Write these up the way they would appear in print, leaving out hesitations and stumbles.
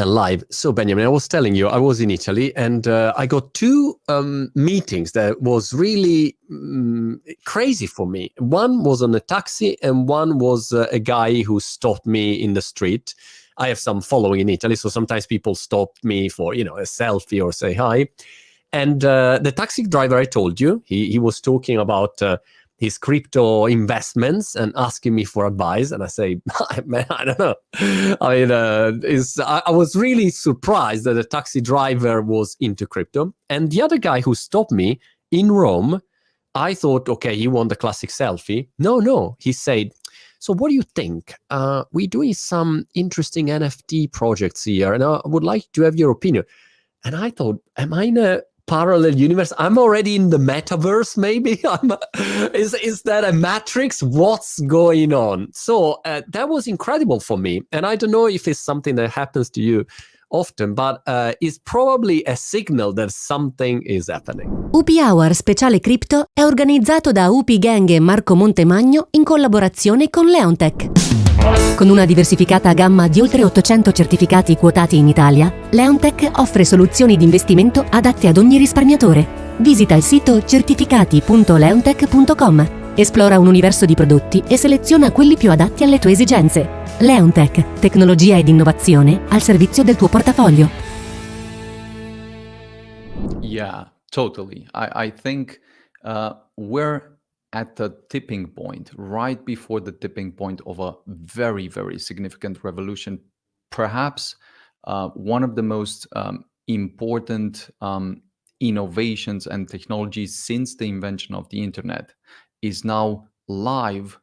Live. So Benjamin, I was telling you, I was in Italy and I got two meetings that was really crazy for me. One was on a taxi and one was a guy who stopped me in the street. I have some following in Italy, so sometimes people stop me for, a selfie or say hi. And the taxi driver, I told you, he was talking about his crypto investments and asking me for advice. And I say, man, I don't know. I mean, I was really surprised that the taxi driver was into crypto. And the other guy who stopped me in Rome, I thought, okay, he want the classic selfie. No, he said, so what do you think? We're doing some interesting NFT projects here, and I would like to have your opinion. And I thought, am I in a parallel universe? I'm already in the metaverse, maybe? Is that a matrix? What's going on? So that was incredible for me. And I don't know if it's something that happens to you often, but it's probably a signal that something is happening. UP Hour Speciale Crypto è organizzato da UP Gang e Marco Montemagno in collaborazione con Leontech. Con una diversificata gamma di oltre 800 certificati quotati in Italia, Leontech offre soluzioni di investimento adatte ad ogni risparmiatore. Visita il sito certificati.leontech.com, esplora un universo di prodotti e seleziona quelli più adatti alle tue esigenze. Leontech, tecnologia ed innovazione al servizio del tuo portafoglio. Yeah, totally. I think we're at the tipping point, right before the tipping point of a very, very significant revolution. Perhaps one of the most important innovations and technologies since the invention of the internet is now live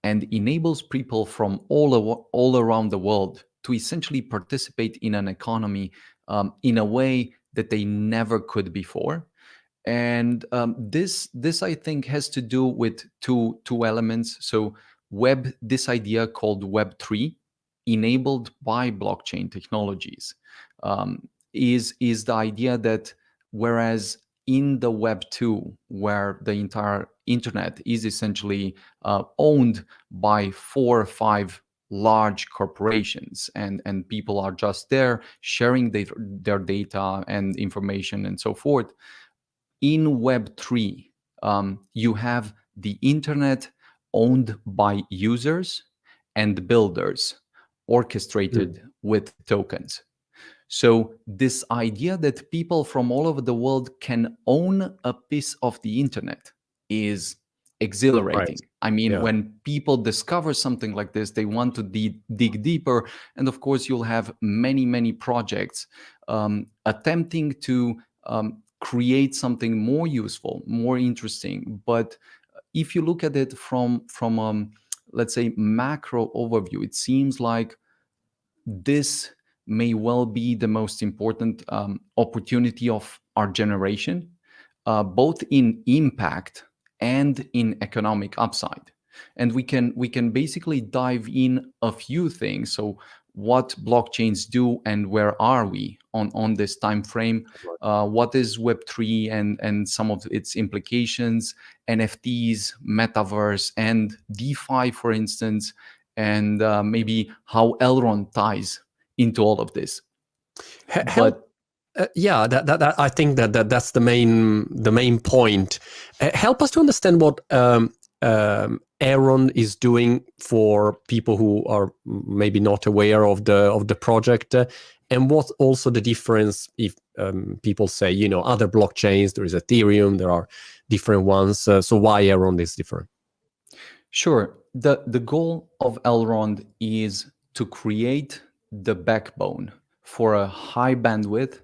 and enables people from all around the world to essentially participate in an economy in a way that they never could before. And this I think has to do with two elements. So this idea called Web3, enabled by blockchain technologies, is the idea that whereas in the Web2, where the entire internet is essentially owned by 4 or 5 large corporations, and people are just there sharing their data and information and so forth. In Web3, you have the internet owned by users and builders, orchestrated with tokens. So this idea that people from all over the world can own a piece of the internet is exhilarating. Right. I mean, when people discover something like this, they want to dig deeper. And of course, you'll have many projects attempting to create something more useful, more interesting. But if you look at it from let's say macro overview, it seems like this may well be the most important opportunity of our generation, both in impact and in economic upside. And we can basically dive in a few things. So what blockchains do and where are we on this time frame? What is Web3 and some of its implications, NFTs, metaverse, and DeFi, for instance, and maybe how Elrond ties into all of this. That I think that's the main point. Help us to understand what Elrond is doing for people who are maybe not aware of the project, and what also the difference if people say, other blockchains, there is Ethereum, there are different ones. So why Elrond is different? Sure. The goal of Elrond is to create the backbone for a high bandwidth,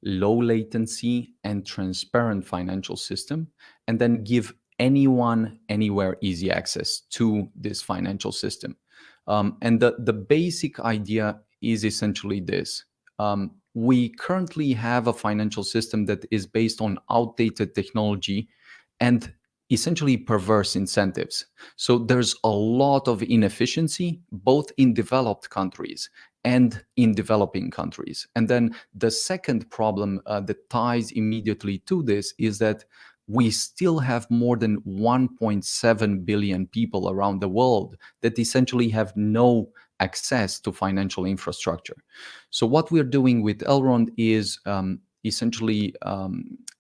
low latency, and transparent financial system, and then give anyone, anywhere easy access to this financial system. And the basic idea is essentially this. We currently have a financial system that is based on outdated technology and essentially perverse incentives. So there's a lot of inefficiency, both in developed countries and in developing countries. And then the second problem that ties immediately to this is that we still have more than 1.7 billion people around the world that essentially have no access to financial infrastructure. So what we're doing with Elrond is essentially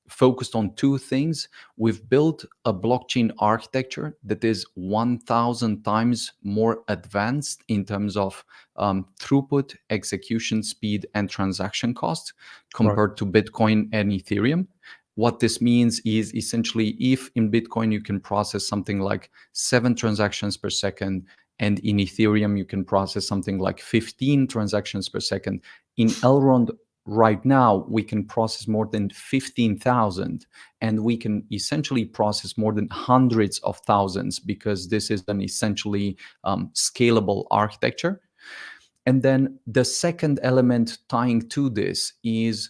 focused on two things. We've built a blockchain architecture that is 1,000 times more advanced in terms of throughput, execution speed, and transaction cost compared to Bitcoin and Ethereum. What this means is essentially, if in Bitcoin you can process something like 7 transactions per second, and in Ethereum you can process something like 15 transactions per second, in Elrond right now we can process more than 15,000, and we can essentially process more than hundreds of thousands, because this is an essentially scalable architecture. And then the second element tying to this is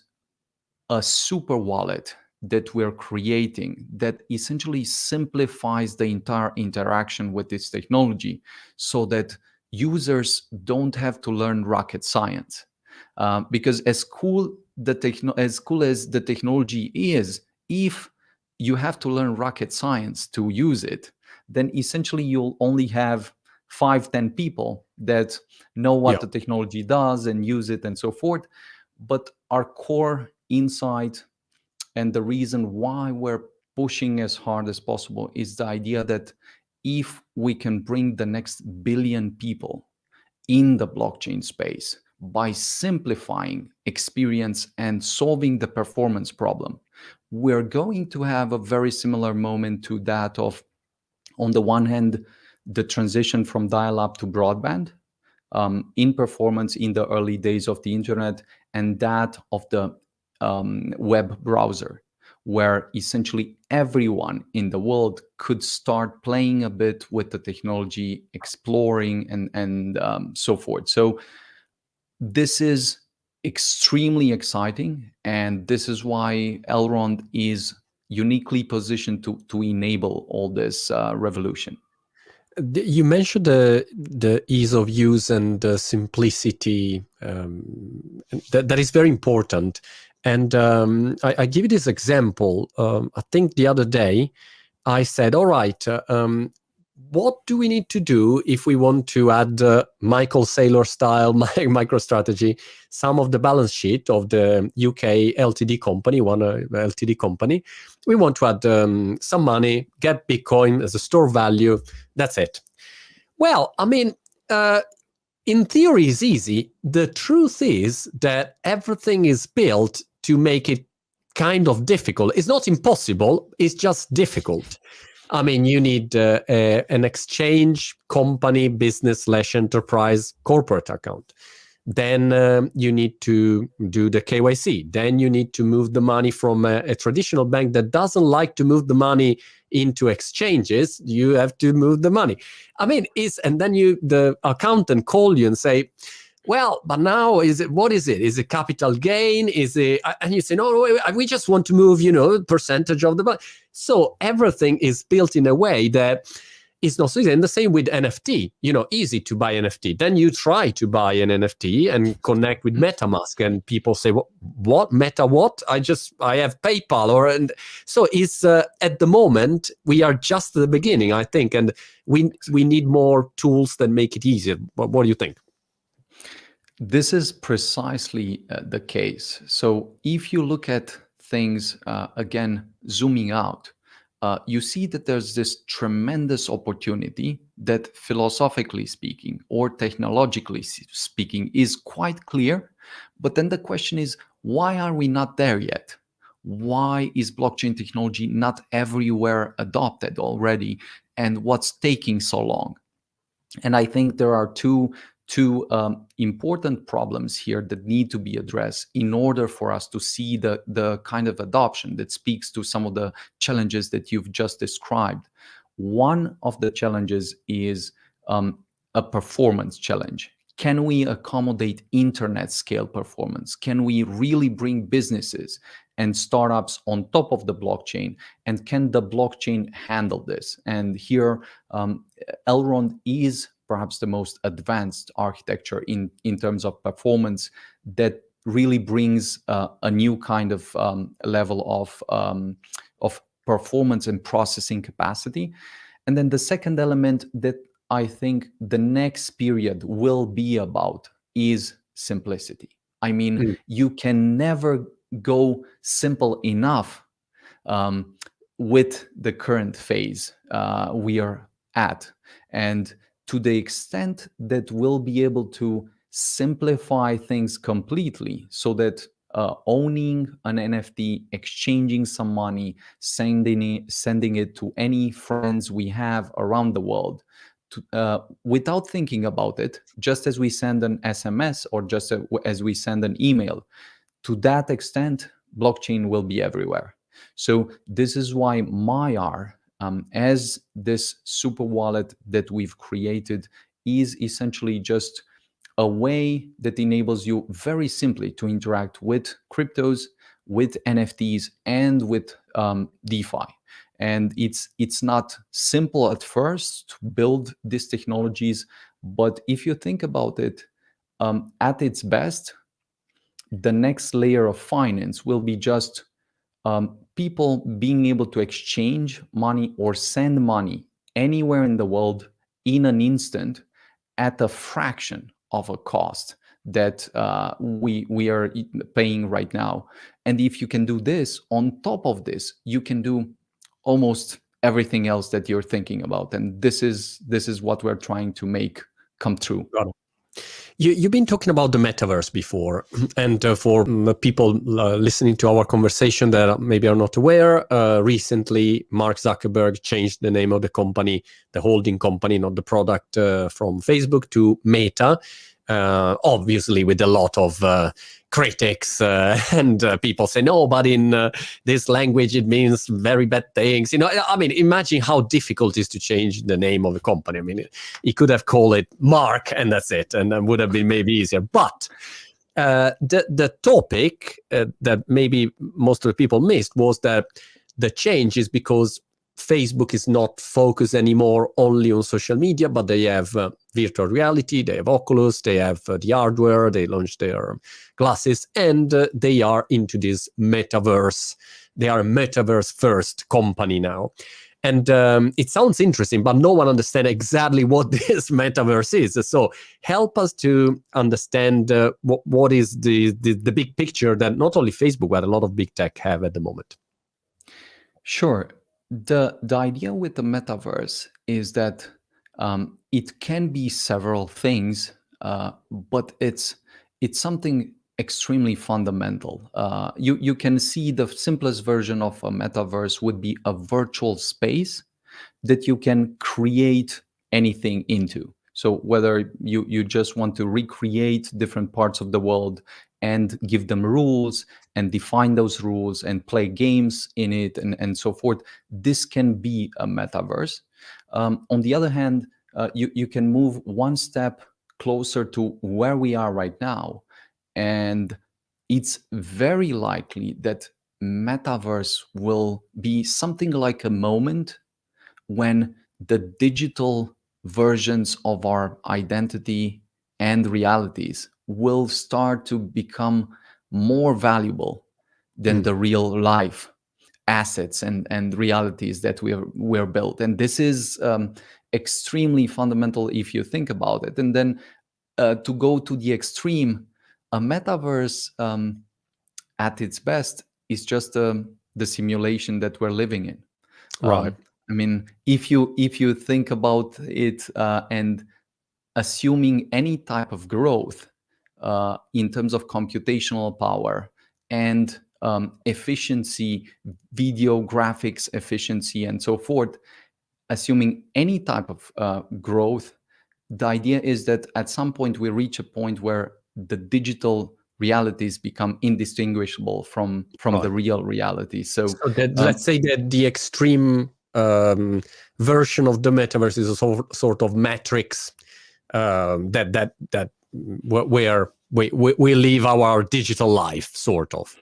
a super wallet that we're creating that essentially simplifies the entire interaction with this technology, so that users don't have to learn rocket science. Because as cool as the technology is, if you have to learn rocket science to use it, then essentially you'll only have 5-10 people that know what the technology does and use it and so forth. But our core insight, and the reason why we're pushing as hard as possible, is the idea that if we can bring the next billion people in the blockchain space by simplifying experience and solving the performance problem, we're going to have a very similar moment to that of, on the one hand, the transition from dial-up to broadband in performance in the early days of the internet, and that of the web browser, where essentially everyone in the world could start playing a bit with the technology, exploring, and so forth. So this is extremely exciting, and this is why Elrond is uniquely positioned to enable all this revolution. You mentioned the ease of use and the simplicity. That is very important. And I give you this example. I think the other day I said, all right, what do we need to do if we want to add Michael Saylor style MicroStrategy, some of the balance sheet of the UK LTD company, one LTD company? We want to add some money, get Bitcoin as a store value. That's it. Well, I mean, in theory, it's easy. The truth is that everything is built to make it kind of difficult. It's not impossible. It's just difficult. I mean, you need an exchange company, business/enterprise corporate account. Then you need to do the KYC. Then you need to move the money from a traditional bank that doesn't like to move the money into exchanges. You have to move the money. I mean, and then the accountant call you and say, well, but now what is it? Is it capital gain? Is it? And you say, no, we just want to move, percentage of the money. So everything is built in a way that is not so easy. And the same with NFT, easy to buy NFT. Then you try to buy an NFT and connect with MetaMask, and people say, what? Meta what? I have PayPal. And so it's at the moment, we are just at the beginning, I think. And we need more tools that make it easier. What do you think? This is precisely the case. So if you look at things, again, zooming out, you see that there's this tremendous opportunity that, philosophically speaking or technologically speaking, is quite clear. But then the question is, why are we not there yet? Why is blockchain technology not everywhere adopted already? And what's taking so long? And I think there are two important problems here that need to be addressed in order for us to see the kind of adoption that speaks to some of the challenges that you've just described. One of the challenges is a performance challenge. Can we accommodate internet scale performance? Can we really bring businesses and startups on top of the blockchain? And can the blockchain handle this? And here, Elrond is perhaps the most advanced architecture in terms of performance that really brings a new kind of level of performance and processing capacity. And then the second element that I think the next period will be about is simplicity. I mean, Mm. you can never go simple enough um, with the current phase we are at. And to the extent that we'll be able to simplify things completely so that owning an NFT, exchanging some money, sending it to any friends we have around the world, without thinking about it, just as we send an SMS or just as we send an email, to that extent, blockchain will be everywhere. So this is why Maiar, as this super wallet that we've created, is essentially just a way that enables you very simply to interact with cryptos, with NFTs, and with DeFi. And it's not simple at first to build these technologies, but if you think about it, at its best, the next layer of finance will be just people being able to exchange money or send money anywhere in the world in an instant at a fraction of a cost that we are paying right now. And if you can do this, on top of this, you can do almost everything else that you're thinking about. And this is what we're trying to make come true. Got it. You've been talking about the metaverse before, and for people listening to our conversation that maybe are not aware, recently Mark Zuckerberg changed the name of the company, the holding company, not the product, from Facebook to Meta, obviously with a lot of critics and people say, no, but in this language it means very bad things. I mean, imagine how difficult it is to change the name of a company. I mean, he could have called it Mark and that's it, and then would have been maybe easier. But the topic that maybe most of the people missed was that the change is because Facebook is not focused anymore only on social media, but they have virtual reality, they have Oculus, they have the hardware, they launched their glasses, and they are into this metaverse. They are a metaverse first company now. And it sounds interesting, but no one understands exactly what this metaverse is. So help us to understand what is the big picture that not only Facebook, but a lot of big tech have at the moment. Sure. The idea with the metaverse is that it can be several things, but it's something extremely fundamental. You can see the simplest version of a metaverse would be a virtual space that you can create anything into. So whether you just want to recreate different parts of the world and give them rules and define those rules and play games in it and so forth, this can be a metaverse. On the other hand, you can move one step closer to where we are right now. And it's very likely that metaverse will be something like a moment when the digital versions of our identity and realities will start to become more valuable than the real life assets and realities that we're built. And this is extremely fundamental if you think about it. And then to go to the extreme, a metaverse at its best is just the simulation that we're living in. Right. I mean, if you think about it and assuming any type of growth in terms of computational power and efficiency, video graphics efficiency, and so forth, assuming any type of growth, the idea is that at some point we reach a point where the digital realities become indistinguishable from Right. the real reality. So let's say that the extreme version of the metaverse is a sort of matrix that where we live our digital life, sort of.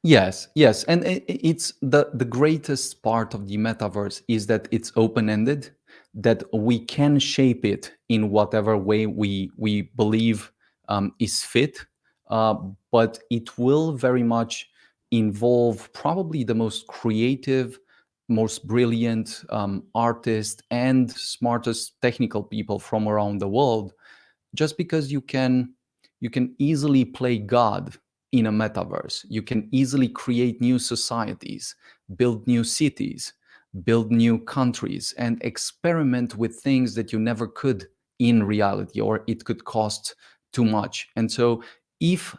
Yes, and it's the greatest part of the metaverse is that it's open-ended, that we can shape it in whatever way we believe is fit, but it will very much involve probably the most creative, most brilliant artists and smartest technical people from around the world, just because you can easily play God in a metaverse. You can easily create new societies, build new cities, build new countries, and experiment with things that you never could in reality, or it could cost too much. And so if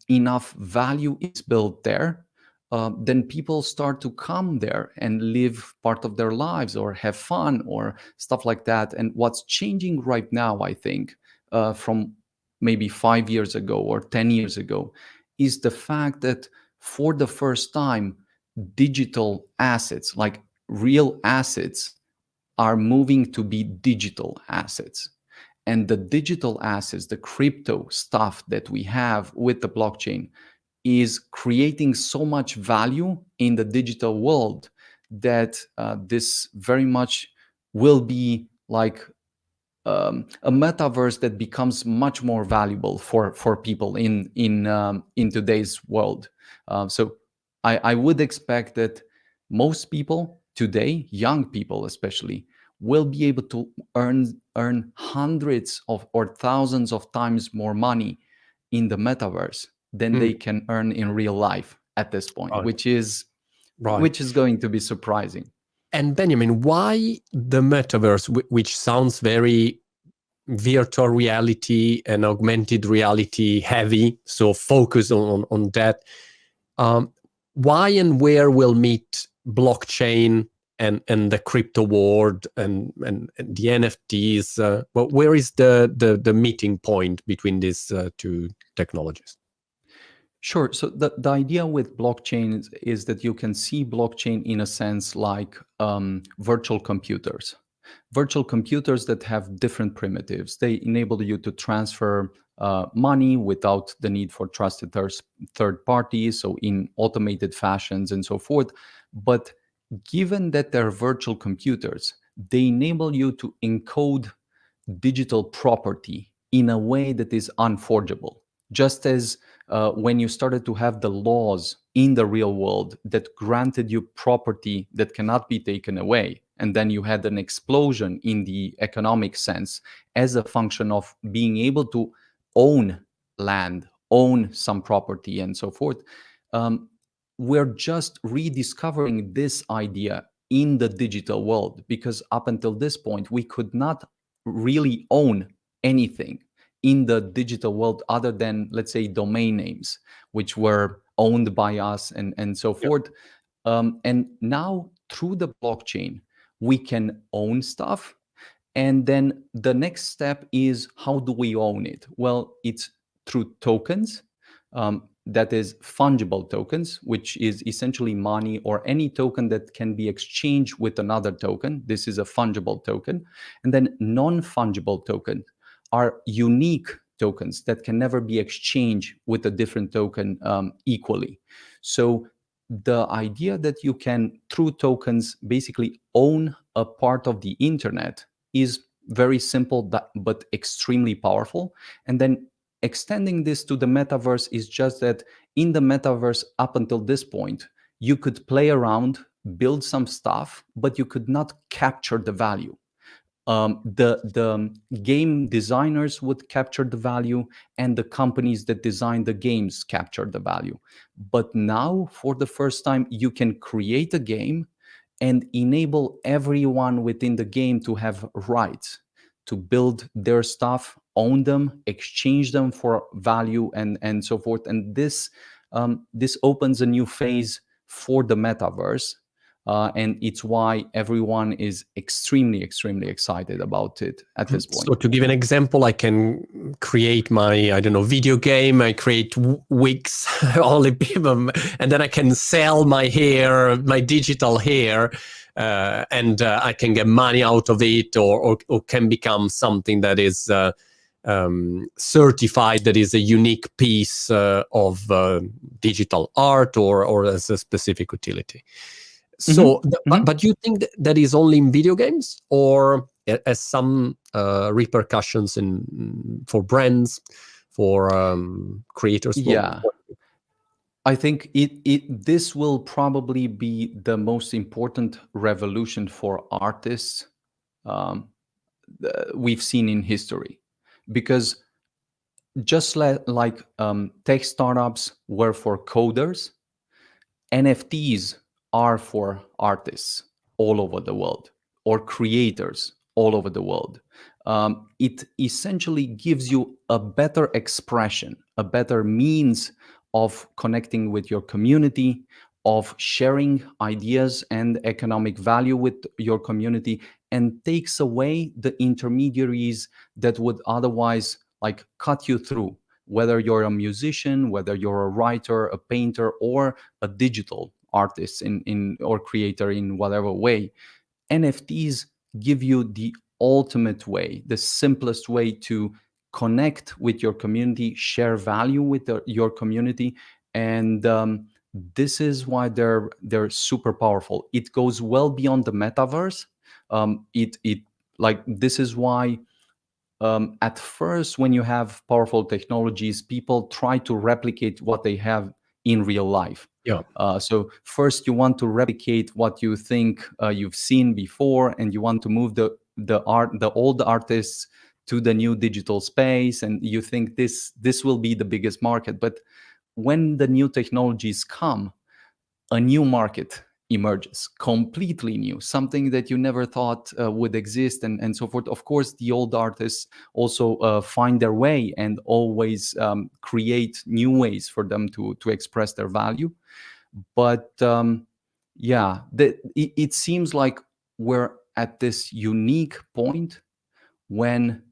enough value is built there, then people start to come there and live part of their lives or have fun or stuff like that. And what's changing right now, I think, from maybe 5 years ago or 10 years ago, is the fact that for the first time, digital assets, like real assets, are moving to be digital assets. And the digital assets, the crypto stuff that we have with the blockchain, is creating so much value in the digital world that this very much will be like a metaverse that becomes much more valuable for people in today's world. So I would expect that most people today, young people especially, will be able to earn hundreds of or thousands of times more money in the metaverse than they can earn in real life at this point, Right. which is Right. going to be surprising. And Benjamin, why the metaverse, which sounds very virtual reality and augmented reality heavy, so focus on that. Why and where will meet blockchain and the crypto world and the NFTs? Well, where is the meeting point between these two technologies? Sure. So the idea with blockchain is that you can see blockchain in a sense like virtual computers. Virtual computers that have different primitives. They enable you to transfer money without the need for trusted third parties, so in automated fashions and so forth. But given that they're virtual computers, they enable you to encode digital property in a way that is unforgeable. Just as when you started to have the laws in the real world that granted you property that cannot be taken away, and then you had an explosion in the economic sense as a function of being able to own land, own some property, and so forth. We're just rediscovering this idea in the digital world, because up until this point, we could not really own anything in the digital world other than, let's say, domain names, which were owned by us and so forth. And now through the blockchain, we can own stuff. And then the next step is, how do we own it? Well, it's through tokens. That is fungible tokens, which is essentially money or any token that can be exchanged with another token. This is a fungible token. And then non-fungible tokens are unique tokens that can never be exchanged with a different token equally. So the idea that you can, through tokens, basically own a part of the internet is very simple but extremely powerful. And then extending this to the metaverse is just that in the metaverse, up until this point, you could play around, build some stuff, but you could not capture the value. The game designers would capture the value, and the companies that design the games capture the value. But now, for the first time, you can create a game and enable everyone within the game to have rights to build their stuff, own them, exchange them for value, and so forth. And this opens a new phase for the metaverse. And it's why everyone is extremely, extremely excited about it at this point. So to give an example, I can create my, I don't know, video game. I create wigs, only people, and then I can sell my hair, my digital hair, and I can get money out of it, or can become something that is certified, that is a unique piece of digital art or as a specific utility. So, but you think that is only in video games, or as some repercussions for brands, for creators? Yeah. I think this will probably be the most important revolution for artists um, we've seen in history, because just like tech startups were for coders, NFTs are for artists all over the world, or creators all over the world. It essentially gives you a better expression, a better means of connecting with your community, of sharing ideas and economic value with your community, and takes away the intermediaries that would otherwise like cut you through, whether you're a musician, whether you're a writer, a painter, or a digital artist in or creator in whatever way. NFTs give you the ultimate way, the simplest way to connect with your community, share value with your community, and this is why they're super powerful. It goes well beyond the metaverse. It like this is why at first, when you have powerful technologies, people try to replicate what they have in real life. Yeah. So first, you want to replicate what you think you've seen before, and you want to move the old artists to the new digital space, and you think this will be the biggest market. But when the new technologies come, a new market emerges, completely new, something that you never thought would exist, and so forth. Of course, the old artists also find their way and always create new ways for them to express their value. But yeah, it seems like we're at this unique point when,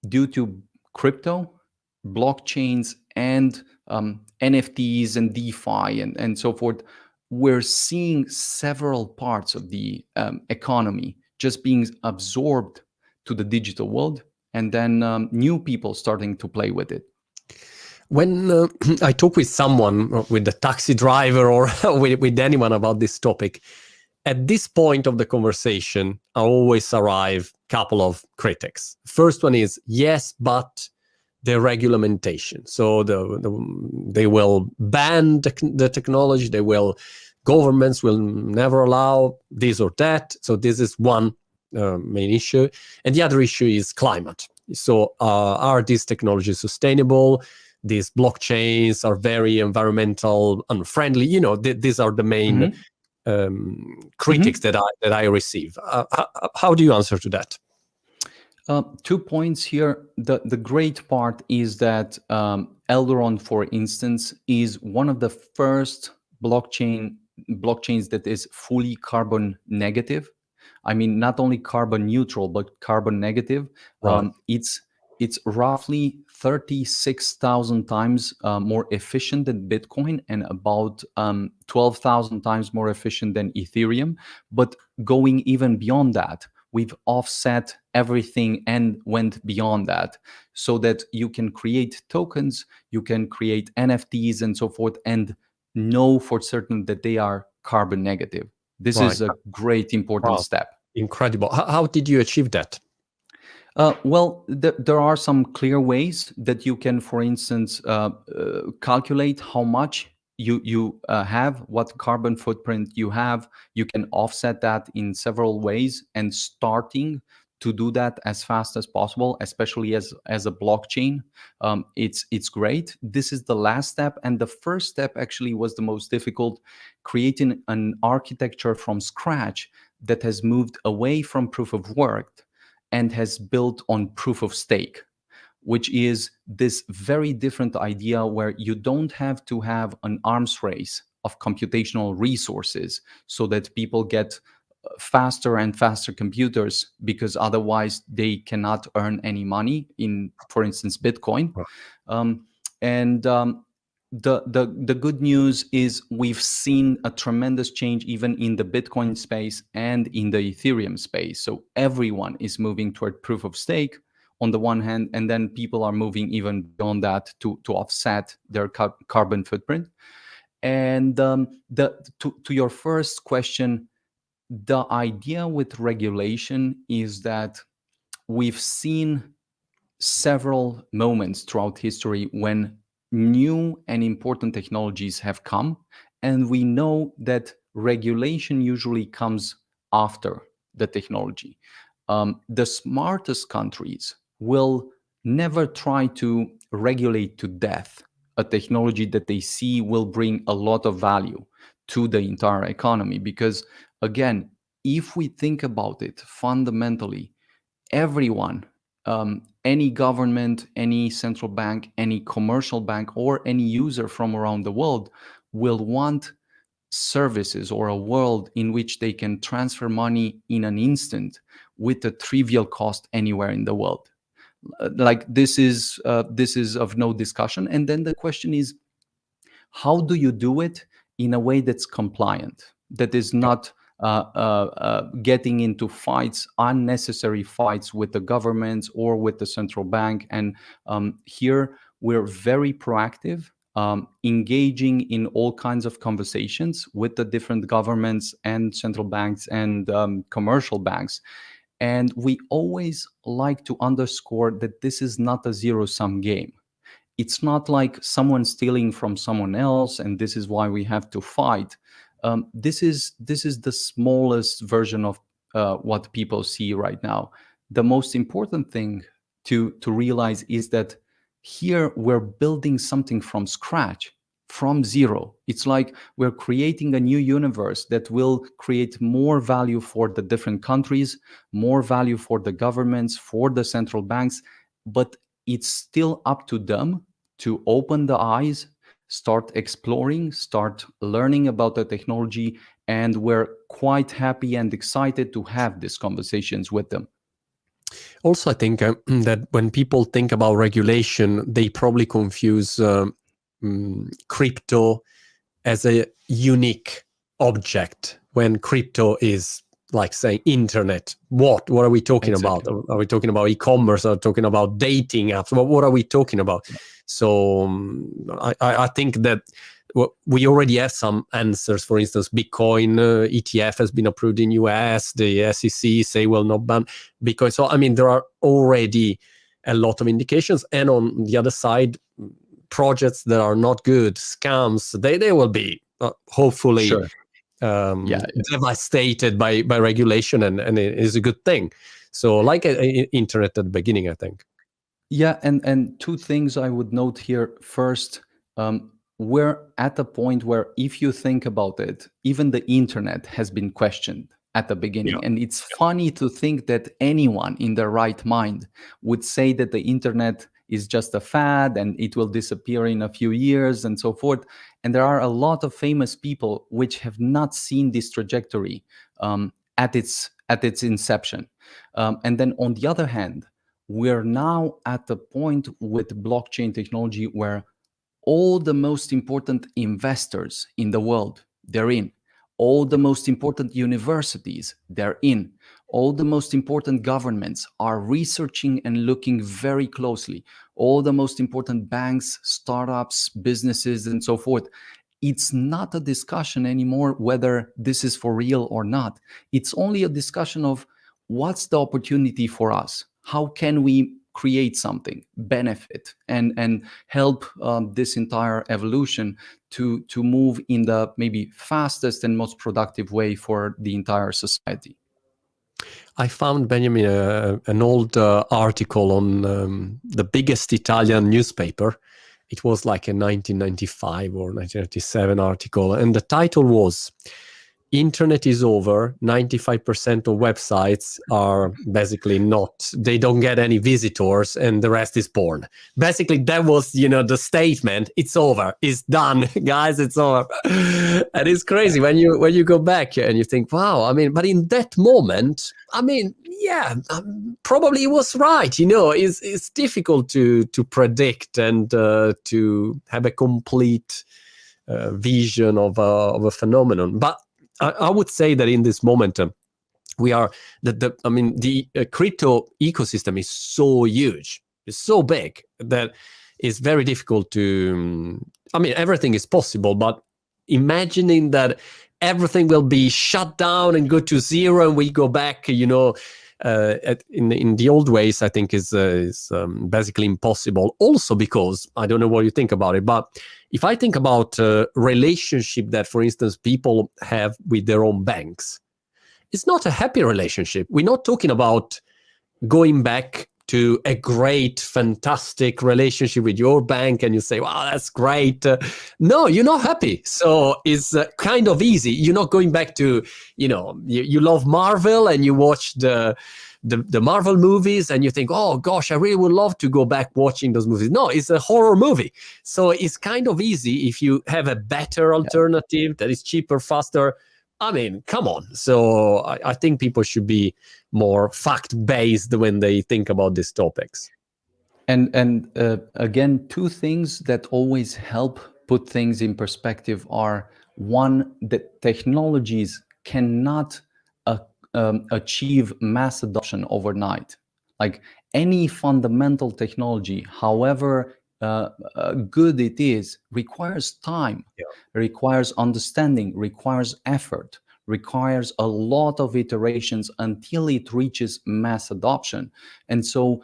due to crypto, blockchains, and NFTs and DeFi and so forth, we're seeing several parts of the economy just being absorbed to the digital world, and then new people starting to play with it. When I talk with someone, with the taxi driver or with anyone about this topic, at this point of the conversation, I always arrive a couple of critics. First one is, yes, but the regulation. So they will ban the technology. Governments will never allow this or that. So this is one main issue. And the other issue is climate. So are these technologies sustainable? These blockchains are very environmental unfriendly. These are the main critics that I receive. How do you answer to that? 2 points here. The great part is that Elrond, for instance, is one of the first blockchains that is fully carbon negative. I mean, not only carbon neutral, but carbon negative. Right. It's roughly 36,000 times more efficient than Bitcoin, and about 12,000 times more efficient than Ethereum. But going even beyond that, we've offset everything and went beyond that, so that you can create tokens, you can create NFTs and so forth, and know for certain that they are carbon negative. This Right. is a great important step. Incredible. How did you achieve that? Well, there are some clear ways that you can, for instance, calculate how much you have, what carbon footprint you have. You can offset that in several ways, and starting to do that as fast as possible, especially as a blockchain, it's great. This is the last step, and the first step actually was the most difficult: creating an architecture from scratch that has moved away from proof of work and has built on proof of stake, which is this very different idea where you don't have to have an arms race of computational resources so that people get faster and faster computers, because otherwise they cannot earn any money in, for instance, Bitcoin. The good news is we've seen a tremendous change even in the Bitcoin space and in the Ethereum space. So everyone is moving toward proof of stake on the one hand, and then people are moving even beyond that to offset their carbon footprint. And to your first question, the idea with regulation is that we've seen several moments throughout history when new and important technologies have come, and we know that regulation usually comes after the technology. The smartest countries will never try to regulate to death a technology that they see will bring a lot of value to the entire economy. Because, again, if we think about it fundamentally, everyone, any government, any central bank, any commercial bank, or any user from around the world will want services or a world in which they can transfer money in an instant with a trivial cost anywhere in the world. Like this is of no discussion. And then the question is, how do you do it in a way that's compliant, that is not getting into fights, unnecessary fights with the governments or with the central bank? And here we're very proactive, engaging in all kinds of conversations with the different governments and central banks and commercial banks. And we always like to underscore that this is not a zero-sum game. It's not like someone stealing from someone else and this is why we have to fight. This is the smallest version of what people see right now. The most important thing to realize is that here we're building something from scratch, from zero. It's like we're creating a new universe that will create more value for the different countries, more value for the governments, for the central banks, but it's still up to them to open the eyes, start exploring, start learning about the technology, and we're quite happy and excited to have these conversations with them. Also, I think that when people think about regulation, they probably confuse crypto as a unique object, when crypto is like saying internet. What are we talking about? Are we talking about e-commerce? Are we talking about dating apps? What are we talking about? So I think that we already have some answers. For instance, Bitcoin ETF has been approved in US. The SEC say will not ban Bitcoin. So I mean, there are already a lot of indications. And on the other side, projects that are not good, scams, they will be hopefully devastated by regulation, and it is a good thing. So like internet at the beginning, I think. Yeah, and two things I would note here. First, we're at a point where, if you think about it, even the internet has been questioned at the beginning. And it's funny to think that anyone in their right mind would say that the internet is just a fad and it will disappear in a few years and so forth. And there are a lot of famous people which have not seen this trajectory at its inception. And then on the other hand, we're now at the point with blockchain technology where all the most important investors in the world, they're in. All the most important universities, they're in. All the most important governments are researching and looking very closely. All the most important banks, startups, businesses, and so forth. It's not a discussion anymore whether this is for real or not. It's only a discussion of what's the opportunity for us? How can we create something, benefit, and help this entire evolution to move in the maybe fastest and most productive way for the entire society? I found, Beniamin, an old article on the biggest Italian newspaper. It was like a 1995 or 1997 article, and the title was "Internet is over. 95% of websites are basically not, they don't get any visitors, and the rest is porn." Basically, that was, the statement. It's over. It's done, guys. It's over. And it's crazy when you go back and you think, wow. I mean, but in that moment, I mean, yeah, probably he was right. It's difficult to predict and to have a complete vision of a phenomenon, but I would say that in this moment, we are the crypto ecosystem is so huge, it's so big that it's very difficult to. Everything is possible, but imagining that everything will be shut down and go to zero, and we go back, in the old ways, I think is basically impossible. Also because I don't know what you think about it, but if I think about relationship that, for instance, people have with their own banks, it's not a happy relationship. We're not talking about going back to a great, fantastic relationship with your bank and you say, wow, that's great. No, you're not happy. So it's kind of easy. You're not going back to, you love Marvel and you watch the Marvel movies and you think, oh gosh, I really would love to go back watching those movies. No, it's a horror movie. So it's kind of easy if you have a better alternative that is cheaper, faster. I mean, come on. So I think people should be more fact-based when they think about these topics. And again, two things that always help put things in perspective are, one, that technologies cannot achieve mass adoption overnight. Like any fundamental technology, however good it is, requires time, requires understanding, requires effort, requires a lot of iterations until it reaches mass adoption. And so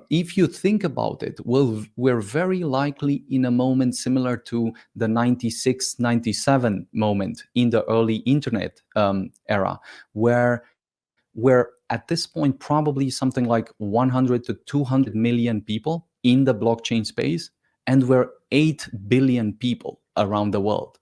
if you think about it, we're very likely in a moment similar to the 96, 97 moment in the early internet era, where we're at this point probably something like 100 to 200 million people in the blockchain space, and we're 8 billion people around the world.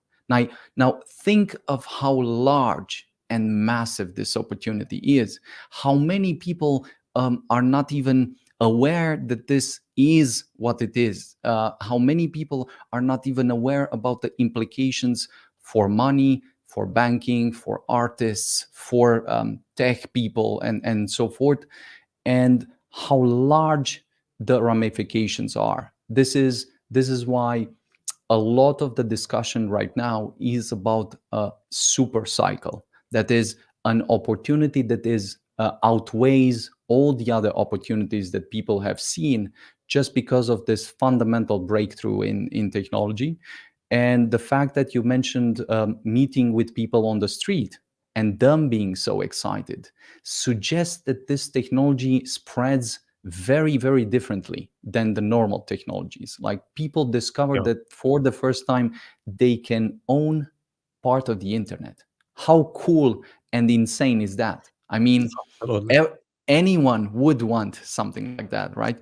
Now think of how large and massive this opportunity is. How many people are not even aware that this is what it is? How many people are not even aware about the implications for money, for banking, for artists, for tech people, and so forth, and how large the ramifications are. This is why a lot of the discussion right now is about a super cycle. That is an opportunity that is outweighs all the other opportunities that people have seen just because of this fundamental breakthrough in technology. And the fact that you mentioned meeting with people on the street and them being so excited suggests that this technology spreads very, very differently than the normal technologies. Like people discovered that for the first time, they can own part of the internet. How cool and insane is that? I mean, anyone would want something like that, right?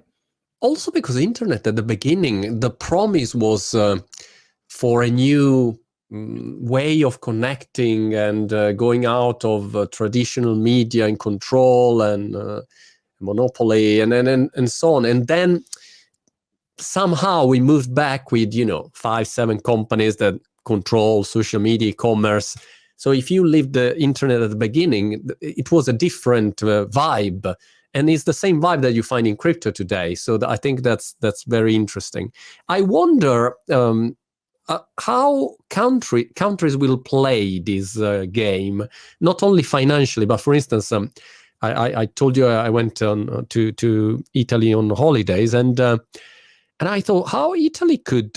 Also because the internet at the beginning, the promise was for a new way of connecting and going out of traditional media and control and monopoly and so on. And then somehow we moved back with 5-7 companies that control social media, commerce. So if you lived the internet at the beginning, it was a different vibe, and it's the same vibe that you find in crypto today. So I think that's very interesting. I wonder how countries will play this game, not only financially, but for instance, I told you I went to Italy on holidays, and I thought how Italy could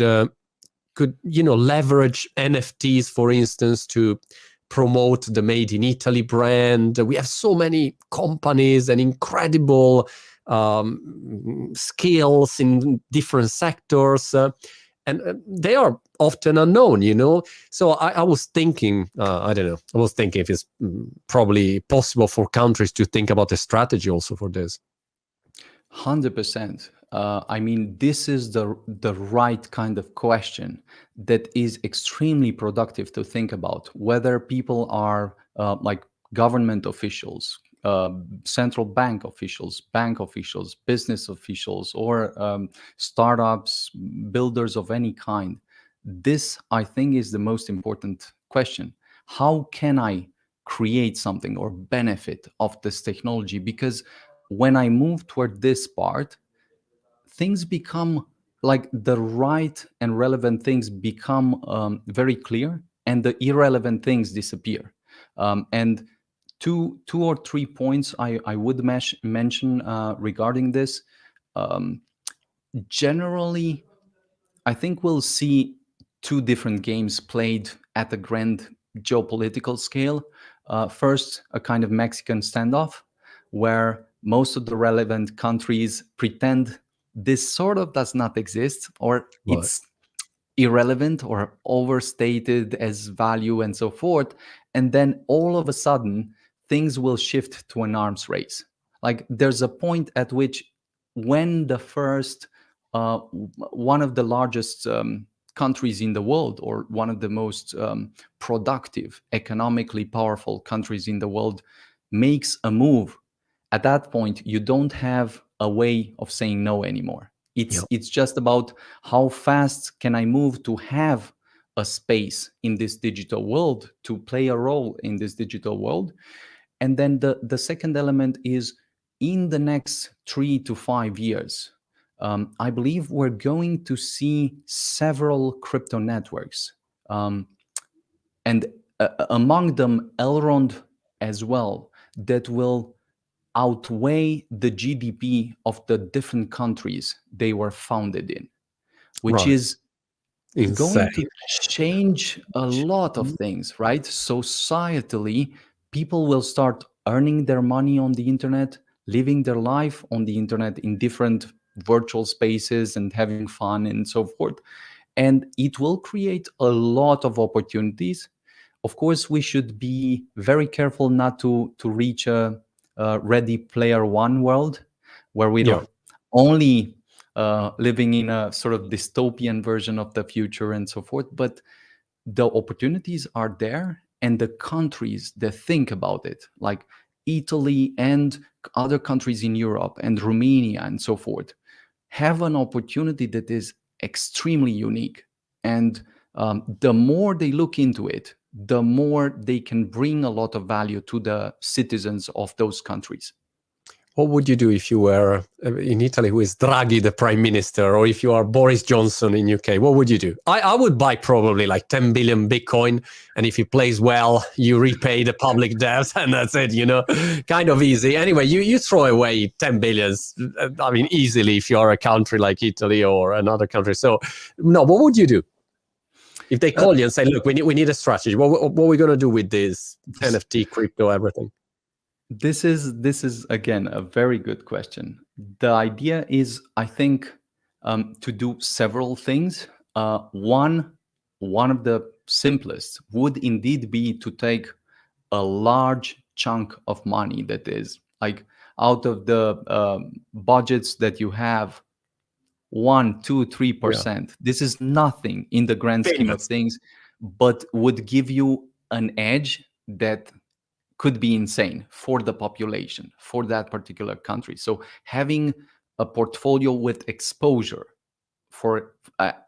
leverage NFTs, for instance, to promote the Made in Italy brand. We have so many companies and incredible skills in different sectors, and they are often unknown, So I was thinking, I don't know, I was thinking if it's probably possible for countries to think about a strategy also for this. 100%. I mean, this is the right kind of question that is extremely productive to think about, whether people are like government officials, central bank officials, business officials, or startups, builders of any kind. This, I think, is the most important question. How can I create something or benefit of this technology? Because when I move toward this part, things become like the right and relevant things become very clear, and the irrelevant things disappear. And two or three points I would mention regarding this. Generally, I think we'll see two different games played at the grand geopolitical scale. First, a kind of Mexican standoff, where most of the relevant countries pretend this sort of does not exist, or Right. it's irrelevant or overstated as value and so forth. And then all of a sudden, things will shift to an arms race. Like there's a point at which when the first, one of the largest countries in the world, or one of the most productive, economically powerful countries in the world, makes a move, at that point, you don't have a way of saying no anymore. Yeah. It's just about how fast can I move to have a space in this digital world, to play a role in this digital world. And then the second element is, in the next 3 to 5 years, I believe we're going to see several crypto networks, and among them Elrond as well, that will outweigh the GDP of the different countries they were founded in, which Right. is Insane. going to change a lot of things, right? Societally, people will start earning their money on the internet, living their life on the internet in different virtual spaces and having fun and so forth. And it will create a lot of opportunities. Of course, we should be very careful not to reach a Ready Player One world, where we Yeah. don't only living in a sort of dystopian version of the future and so forth, but the opportunities are there, and the countries that think about it, like Italy and other countries in Europe and Romania and so forth, have an opportunity that is extremely unique. And the more they look into it, the more they can bring a lot of value to the citizens of those countries. What would you do if you were in Italy, who is Draghi, the prime minister, or if you are Boris Johnson in UK? What would you do? I would buy probably like 10 billion Bitcoin, and if he plays well, you repay the public debt, and that's it. Kind of easy. Anyway, you throw away 10 billions. I mean, easily if you are a country like Italy or another country. So, no, what would you do if they call you and say, "Look, we need a strategy. What are we going to do with this NFT, crypto, everything?" This is again a very good question. The idea is, I think, to do several things. One of the simplest would indeed be to take a large chunk of money that is like out of the budgets that you have, 1, 2, 3%. This is nothing in the grand scheme of Peanuts. things, but would give you an edge that could be insane for the population, for that particular country. So having a portfolio with exposure for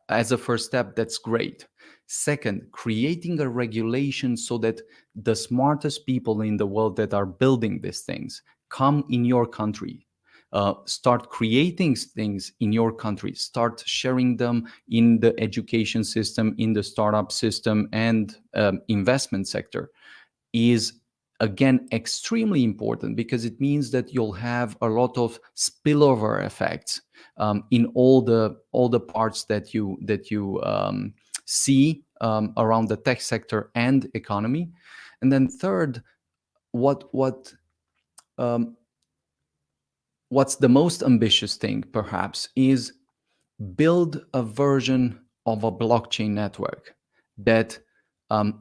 as a first step, that's great. Second, creating a regulation so that the smartest people in the world that are building these things come in your country. Start creating things in your country, start sharing them in the education system, in the startup system, and investment sector, is again extremely important, because it means that you'll have a lot of spillover effects in all the parts that you see around the tech sector and economy. And then third, what's the most ambitious thing perhaps is build a version of a blockchain network that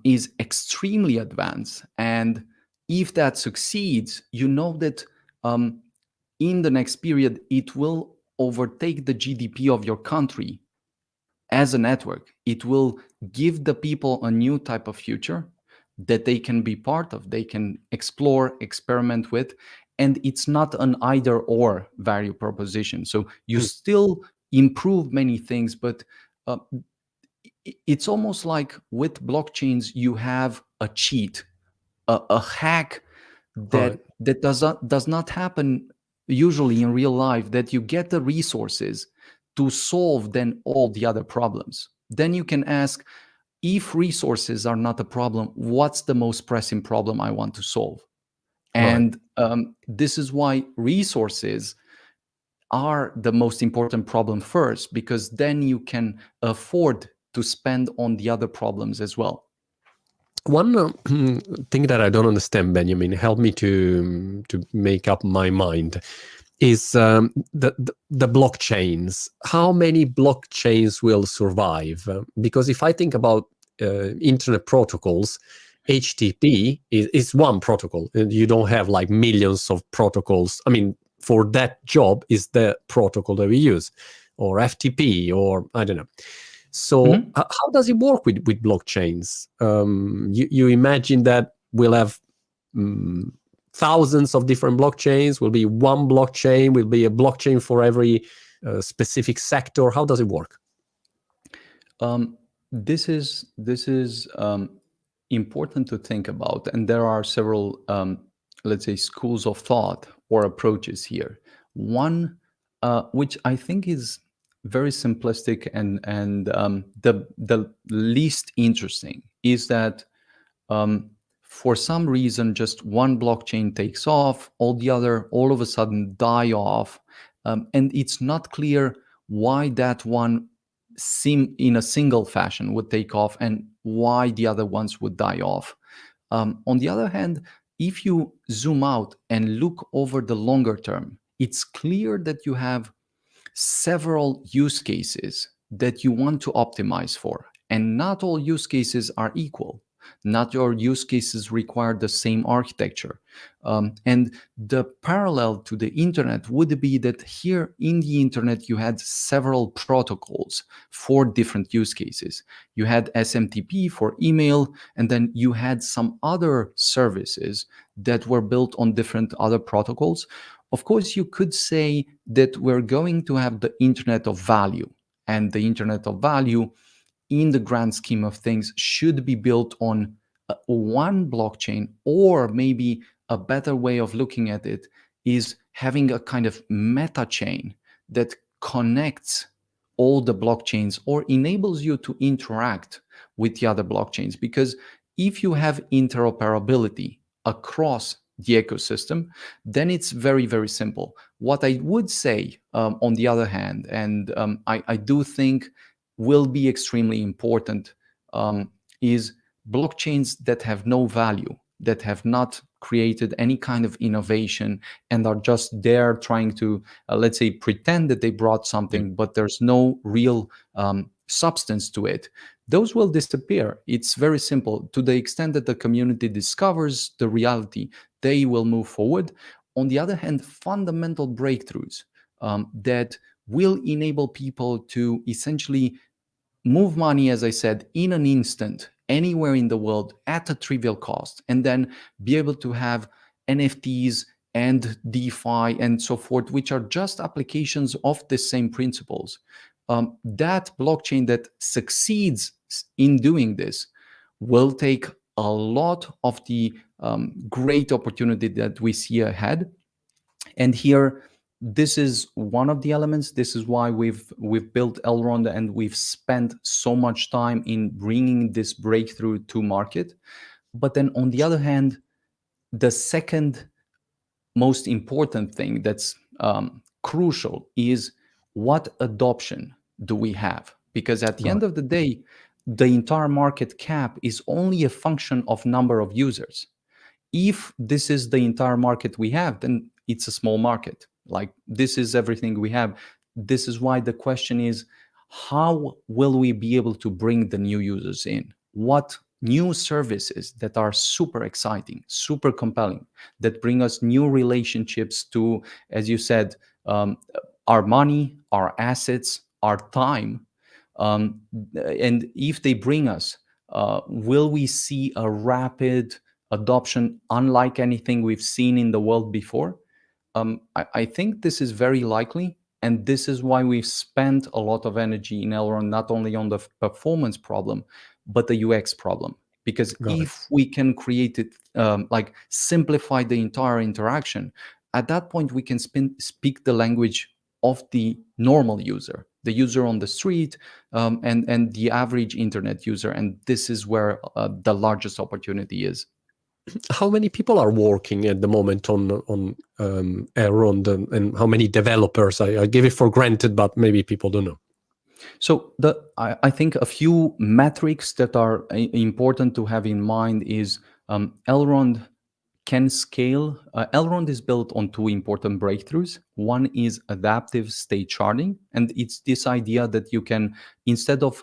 is extremely advanced. And if that succeeds, you know that in the next period, it will overtake the GDP of your country as a network. It will give the people a new type of future that they can be part of, they can explore, experiment with. And it's not an either or value proposition. So you still improve many things, but it's almost like with blockchains, you have a cheat, a hack that does not happen usually in real life, that you get the resources to solve then all the other problems. Then you can ask, if resources are not a problem, what's the most pressing problem I want to solve? And this is why resources are the most important problem first, because then you can afford to spend on the other problems as well. One thing that I don't understand, Benjamin, help me to make up my mind, is the blockchains. How many blockchains will survive? Because if I think about internet protocols, HTTP is one protocol. You don't have like millions of protocols. I mean, for that job is the protocol that we use, or FTP, or I don't know. So how does it work with blockchains? You imagine that we'll have thousands of different blockchains, will be one blockchain, will be a blockchain for every specific sector. How does it work? This is important to think about, and there are several, let's say, schools of thought or approaches here. One, which I think is very simplistic and the least interesting, is that for some reason just one blockchain takes off, all of a sudden die off, and it's not clear why that one in a single fashion would take off and why the other ones would die off. On the other hand, if you zoom out and look over the longer term, it's clear that you have several use cases that you want to optimize for, and not all use cases are equal. Not all use cases require the same architecture. And the parallel to the internet would be that here in the internet, you had several protocols for different use cases. You had SMTP for email, and then you had some other services that were built on different other protocols. Of course, you could say that we're going to have the internet of value, and the internet of value, in the grand scheme of things, should be built on one blockchain, or maybe a better way of looking at it is having a kind of meta chain that connects all the blockchains or enables you to interact with the other blockchains. Because if you have interoperability across the ecosystem, then it's very, very simple. What I would say, on the other hand, and I do think will be extremely important, is blockchains that have no value, that have not created any kind of innovation and are just there trying to, let's say, pretend that they brought something, but there's no real substance to it. Those will disappear. It's very simple. To the extent that the community discovers the reality, they will move forward. On the other hand, fundamental breakthroughs that will enable people to essentially move money, as I said, in an instant, anywhere in the world at a trivial cost, and then be able to have NFTs and DeFi and so forth, which are just applications of the same principles. That blockchain that succeeds in doing this will take a lot of the great opportunity that we see ahead. And here, this is one of the elements. This is why we've built Elrond, and we've spent so much time in bringing this breakthrough to market. But then on the other hand, the second most important thing that's crucial is, what adoption do we have? Because at the end of the day, the entire market cap is only a function of number of users. If this is the entire market we have, then it's a small market. Like, this is everything we have. This is why the question is, how will we be able to bring the new users in? What new services that are super exciting, super compelling, that bring us new relationships to, as you said, our money, our assets, our time. And if they bring us, will we see a rapid adoption unlike anything we've seen in the world before? I think this is very likely, and this is why we've spent a lot of energy in Elrond, not only on the performance problem, but the UX problem. Because if we can create it, like simplify the entire interaction, at that point we can speak the language of the normal user, the user on the street, and the average internet user. And this is where the largest opportunity is. How many people are working at the moment on Elrond, and how many developers? I give it for granted, but maybe people don't know. So I think a few metrics that are important to have in mind is Elrond can scale. Elrond is built on two important breakthroughs. One is adaptive state sharding, and it's this idea that you can, instead of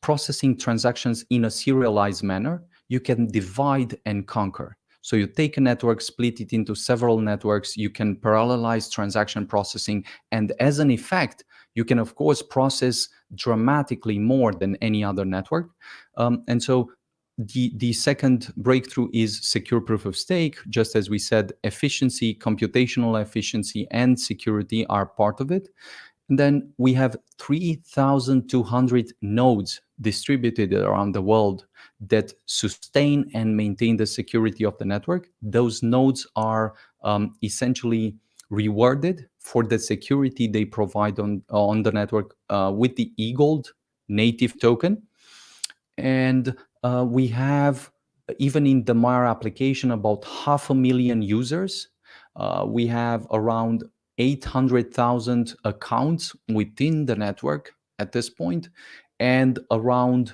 processing transactions in a serialized manner, you can divide and conquer. So you take a network, split it into several networks, you can parallelize transaction processing, and as an effect, you can, of course, process dramatically more than any other network. And so the second breakthrough is secure proof of stake. Just as we said, efficiency, computational efficiency, and security are part of it. And then we have 3,200 nodes distributed around the world that sustain and maintain the security of the network. Those nodes are essentially rewarded for the security they provide on the network with the eGold native token. And we have, even in the Mara application, about 500,000 users. We have around 800,000 accounts within the network at this point, and around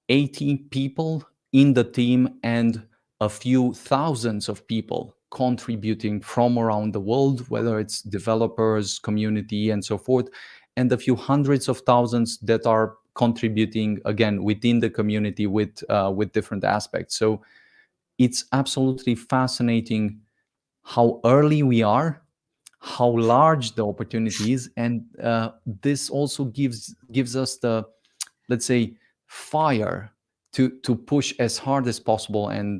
80 people in the team, and a few thousands of people contributing from around the world, whether it's developers, community, and so forth, and a few hundreds of thousands that are contributing again within the community with different aspects. So it's absolutely fascinating how early we are, how large the opportunity is, and this also gives us the, let's say, fire to push as hard as possible and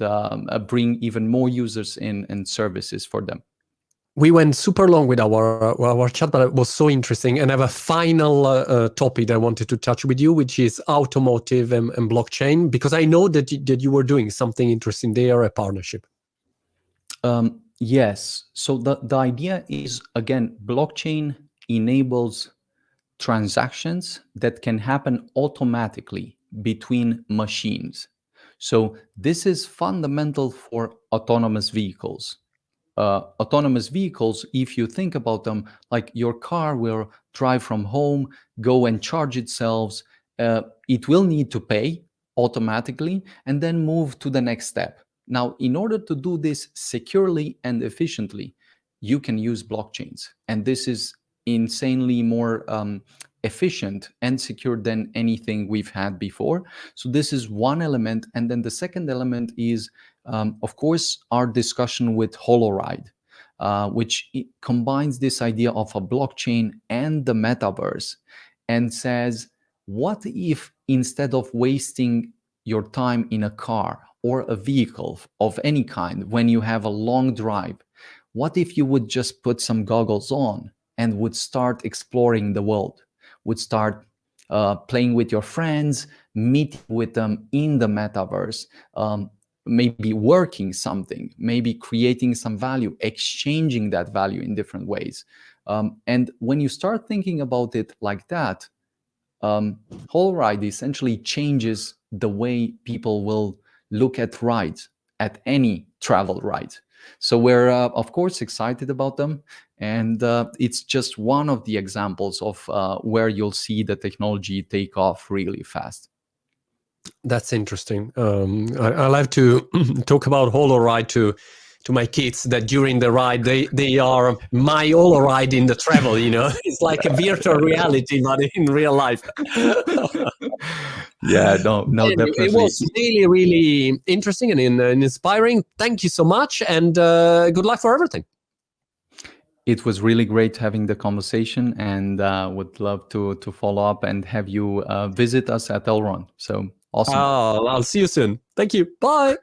bring even more users in and services for them. We went super long with our chat, but it was so interesting. And I have a final topic that I wanted to touch with you, which is automotive and blockchain, because I know that you were doing something interesting there, a partnership. Yes. So the idea is, again, blockchain enables transactions that can happen automatically between machines. So this is fundamental for autonomous vehicles. Autonomous vehicles, if you think about them, like your car will drive from home, go and charge itself. It will need to pay automatically and then move to the next step. Now, in order to do this securely and efficiently, you can use blockchains. And this is insanely more efficient and secure than anything we've had before. So this is one element. And then the second element is, of course, our discussion with Holoride, which combines this idea of a blockchain and the metaverse, and says, what if instead of wasting your time in a car or a vehicle of any kind when you have a long drive, what if you would just put some goggles on and would start exploring the world, would start playing with your friends, meet with them in the metaverse, maybe working something, maybe creating some value, exchanging that value in different ways. And when you start thinking about it like that, Holoride essentially changes the way people will look at rides, at any travel ride. So we're, of course, excited about them. And it's just one of the examples of where you'll see the technology take off really fast. That's interesting. I like to talk about Holoride to my kids, that during the ride they are my Holoride in the travel. It's like a virtual reality, but in real life. Yeah, no, definitely. It was really, really interesting and inspiring. Thank you so much, and good luck for everything. It was really great having the conversation, and would love to follow up and have you visit us at Elrond. So awesome. I'll see you soon. Thank you. Bye.